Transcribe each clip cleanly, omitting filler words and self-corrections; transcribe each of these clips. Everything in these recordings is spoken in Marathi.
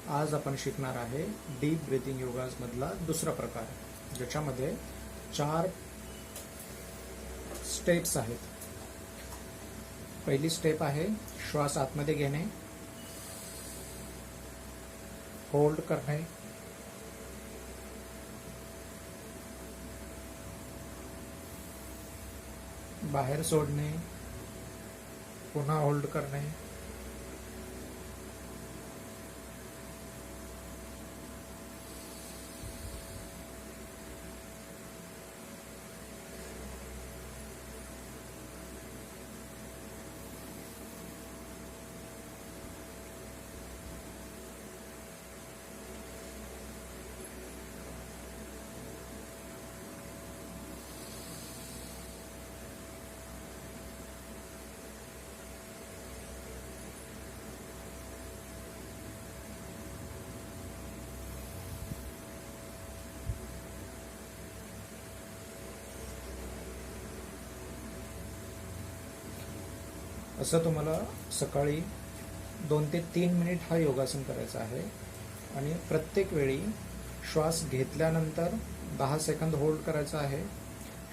आज आपण शिकणार आहे डीप ब्रीथिंग योगाज मधला दुसरा प्रकार, ज्याच्यामध्ये 4 स्टेप्स आहेत. पहिली स्टेप आहे श्वास आतमध्ये घेणे, होल्ड करणे, बाहेर सोडणे, पुन्हा होल्ड करणे, असं तुम्हाला सकाळी 2 ते 3 मिनिट हा योगासन करायचा आहे. आणि प्रत्येक वेळी श्वास घेतल्यानंतर 10 सेकंद होल्ड करायचा आहे,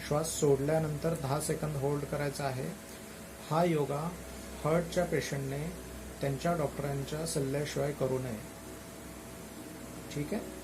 श्वास सोडल्यानंतर 10 सेकंद होल्ड करायचा आहे. हा योगा हार्टच्या पेशंटने त्यांच्या डॉक्टरांच्या सल्ल्याशिवाय करू नये. ठीक आहे.